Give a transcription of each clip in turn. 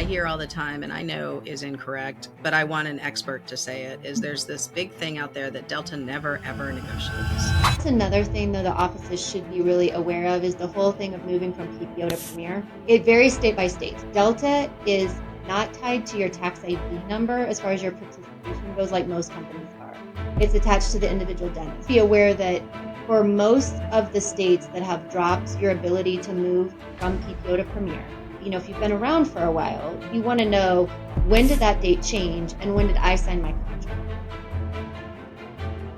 hear all the time and I know is incorrect, but I want an expert to say it, is there's this big thing out there that Delta never ever negotiates. That's another thing, though, the offices should be really aware of is the whole thing of moving from PPO to Premier. It varies state by state. Delta is not tied to your tax ID number as far as your participation goes, like most companies are. It's attached to the individual dentist. Be aware that for most of the states that have dropped your ability to move from PPO to Premier, if you've been around for a while, you want to know, when did that date change and when did I sign my contract?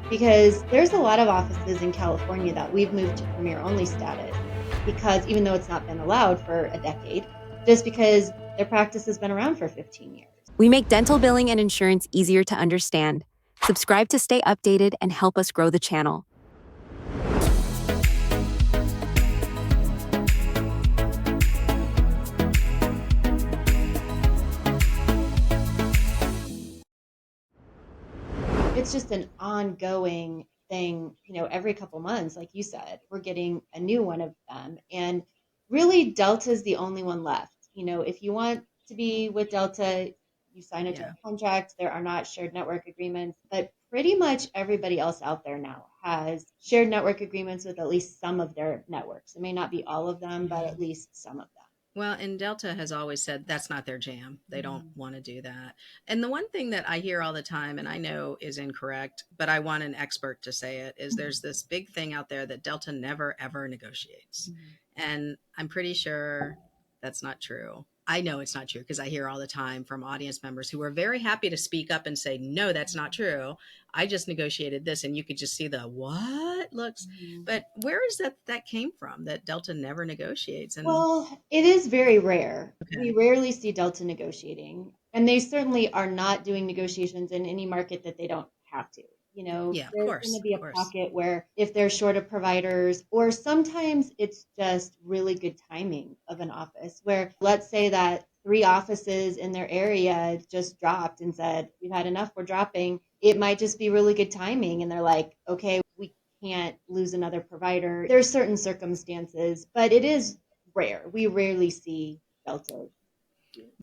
Because there's a lot of offices in California that we've moved to Premier only status, because even though it's not been allowed for a decade, just because their practice has been around for 15 years. We make dental billing and insurance easier to understand. Subscribe to stay updated and help us grow the channel. It's just an ongoing thing, every couple months, like you said, we're getting a new one of them. And really, Delta's the only one left. If you want to be with Delta, you sign a Yeah. contract. There are not shared network agreements, but pretty much everybody else out there now has shared network agreements with at least some of their networks. It may not be all of them, but at least some of them. Well, and Delta has always said that's not their jam. They don't want to do that. And the one thing that I hear all the time, and I know is incorrect, but I want an expert to say it, is there's this big thing out there that Delta never ever negotiates. And I'm pretty sure that's not true. I know it's not true because I hear all the time from audience members who are very happy to speak up and say, no, that's not true. I just negotiated this. And you could just see the what looks. But where is that came from, that Delta never negotiates? And Well, it is very rare. We okay. rarely see Delta negotiating, and they certainly are not doing negotiations in any market that they don't have to. Yeah, of There's going course, to of be a course. pocket where if they're short of providers, or sometimes it's just really good timing of an office where, let's say that 3 offices in their area just dropped and said, we've had enough, we're dropping. It might just be really good timing. And they're like, okay, we can't lose another provider. There's certain circumstances, but it is rare. We rarely see Delta.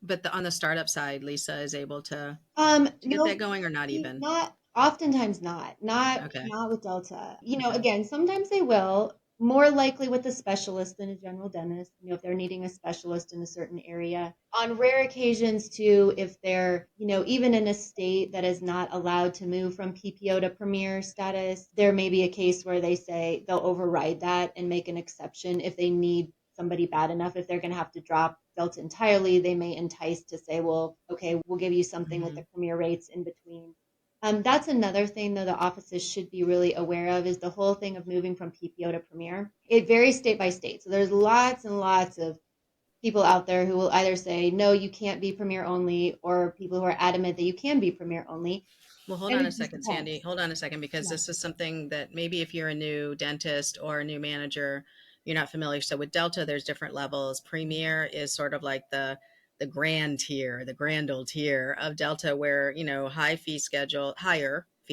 But on the startup side, Lisa is able to get that No, going, or not even? not oftentimes not. Not Okay. not with Delta. Okay. Again, sometimes they will. More likely with a specialist than a general dentist, if they're needing a specialist in a certain area. On rare occasions too, if they're, even in a state that is not allowed to move from PPO to Premier status, there may be a case where they say they'll override that and make an exception if they need somebody bad enough. If they're going to have to drop Delta entirely, they may entice to say, well, okay, we'll give you something with Hmm. the Premier rates in between. That's another thing, though, the offices should be really aware of is the whole thing of moving from PPO to Premier. It varies state by state. So there's lots and lots of people out there who will either say, no, you can't be Premier only, or people who are adamant that you can be Premier only. Well, hold And on it a just second, Sandy. depends. Hold on a second, because Yeah. this is something that maybe if you're a new dentist or a new manager, you're not familiar. So with Delta, there's different levels. Premier is sort of like the grand tier, the grand old tier of Delta, where higher fee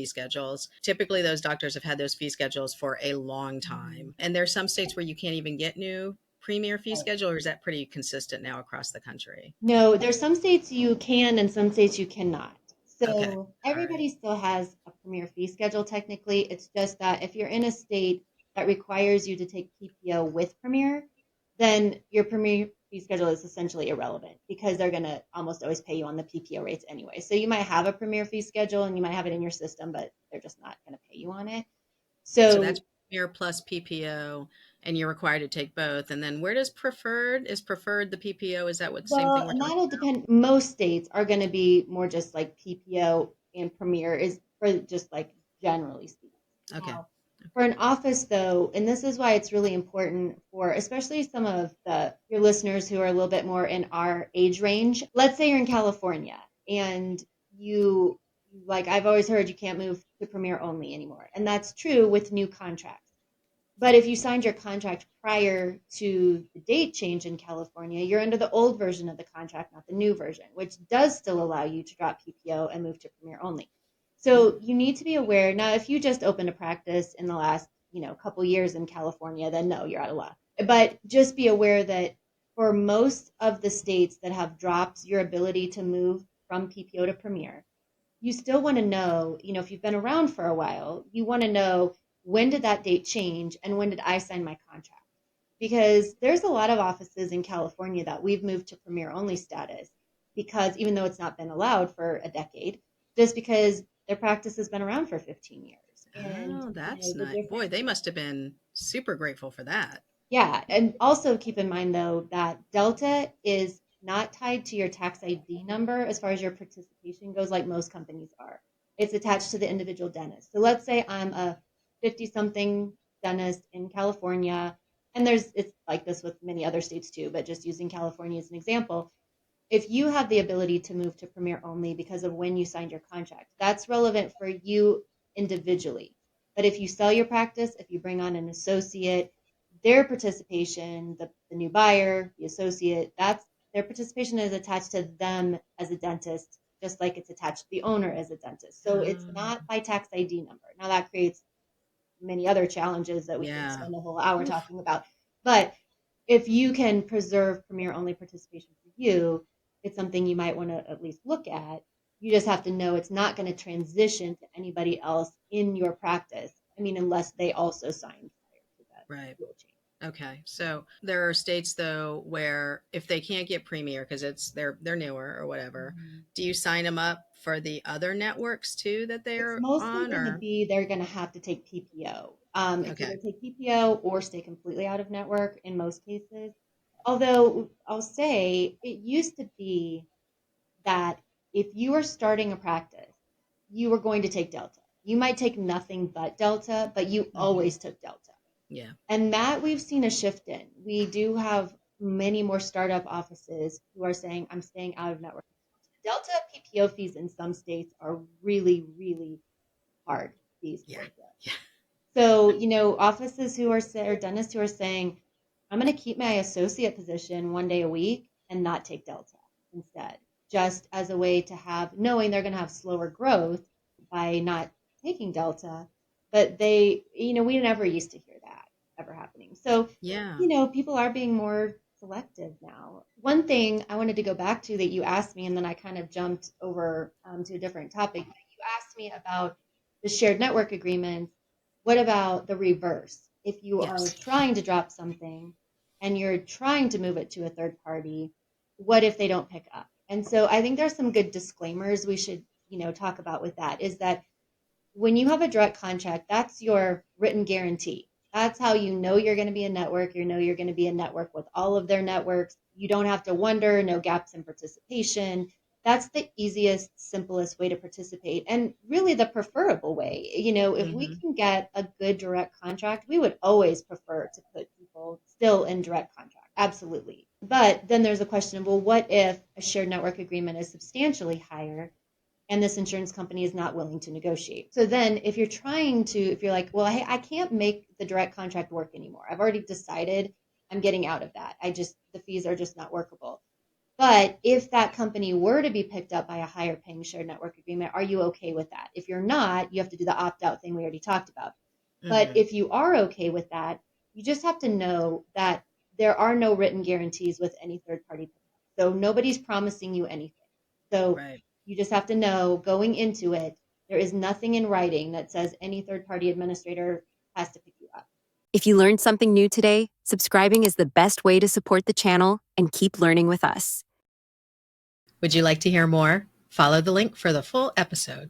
schedules. Typically, those doctors have had those fee schedules for a long time, and there's some states where you can't even get new Premier fee Right. schedule, or is that pretty consistent now across the country? No, there's some states you can and some states you cannot. Okay, So all right. everybody still has a Premier fee schedule technically. It's just that if you're in a state that requires you to take PPO with Premier, then your Premier fee schedule is essentially irrelevant because they're going to almost always pay you on the PPO rates anyway. So you might have a Premier fee schedule and you might have it in your system, but they're just not going to pay you on it. So that's So Premier plus PPO, and you're required to take both. And then where does preferred, is preferred the PPO? Is that what the same well, thing we're and talking that'll depend. Most states are going to be more just like PPO and Premier is for just like generally speaking. about? Okay. Now, for an office though, and this is why it's really important for especially some of the your listeners who are a little bit more in our age range. Let's say you're in California and you like I've always heard you can't move to Premier only anymore. And that's true with new contracts. But if you signed your contract prior to the date change in California, you're under the old version of the contract, not the new version, which does still allow you to drop PPO and move to Premier only. So you need to be aware. Now, if you just opened a practice in the last, couple years in California, then no, you're out of luck. But just be aware that For most of the states that have dropped your ability to move from PPO to Premier, you still want to know, if you've been around for a while, you want to know, when did that date change and when did I sign my contract? Because there's a lot of offices in California that we've moved to Premier only status, because even though it's not been allowed for a decade, just because their practice has been around for 15 years. And Oh, that's the nice. Boy, difference. they must have been super grateful for that. Yeah, and also keep in mind though that Delta is not tied to your tax ID number as far as your participation goes, like most companies are. It's attached to the individual dentist. So let's say I'm a 50 something dentist in California, and it's like this with many other states too, but just using California as an example. If you have the ability to move to Premier only because of when you signed your contract, that's relevant for you individually. But if you sell your practice, if you bring on an associate, their participation, the new buyer, the associate, that's their participation is attached to them as a dentist, just like it's attached to the owner as a dentist. So it's Oh, not by tax ID number. Now that creates many other challenges that we could yeah. spend a whole hour Oof. talking about. But if you can preserve Premier only participation for you, it's something you might want to at least look at. You just have to know it's not going to transition to anybody else in your practice. I mean, unless they also sign prior to that Right. rule change. Okay. So there are states though where if they can't get Premier because they're newer or whatever, Mhm. do you sign them up for the other networks too that It's they're mostly on going to or be they're going to have to take PPO. It's okay. either take PPO or stay completely out of network in most cases. Although I'll say it used to be that if you were starting a practice, you were going to take Delta. You might take nothing but Delta, but you Hmm. always took Delta. Yeah. And that we've seen a shift in. We do have many more startup offices who are saying, I'm staying out of network. Delta PPO fees in some states are really, really hard fees to Yeah. work with. Yeah. So, offices who are or dentists who are saying, I'm going to keep my associate position 1 day a week and not take Delta instead, just as a way to have, knowing they're going to have slower growth by not taking Delta. But we never used to hear that ever happening. So, Yeah. people are being more selective now. One thing I wanted to go back to that you asked me, and then I kind of jumped over to a different topic. You asked me about the shared network agreements. What about the reverse? If you are Yes. trying to drop something and you're trying to move it to a third party, what if they don't pick up? And so I think there's some good disclaimers we should, talk about with that, is that when you have a direct contract, that's your written guarantee. That's how you know you're going to be a network. You know you're going to be a network with all of their networks. You don't have to wonder, no gaps in participation. That's the easiest, simplest way to participate, and really the preferable way. If we Hmm. can get a good direct contract, we would always prefer to put people still in direct contract. Absolutely. But then there's a question of, well, what if a shared network agreement is substantially higher and this insurance company is not willing to negotiate? So then if you're like, well, hey, I can't make the direct contract work anymore. I've already decided I'm getting out of that. The fees are just not workable. But if that company were to be picked up by a higher paying shared network agreement, are you okay with that? If you're not, you have to do the opt out thing we already talked about. But Hmm. if you are okay with that, you just have to know that there are no written guarantees with any third party. So nobody's promising you anything. So Right. you just have to know going into it, there is nothing in writing that says any third party administrator has to pick you up. If you learned something new today, subscribing is the best way to support the channel and keep learning with us. Would you like to hear more? Follow the link for the full episode.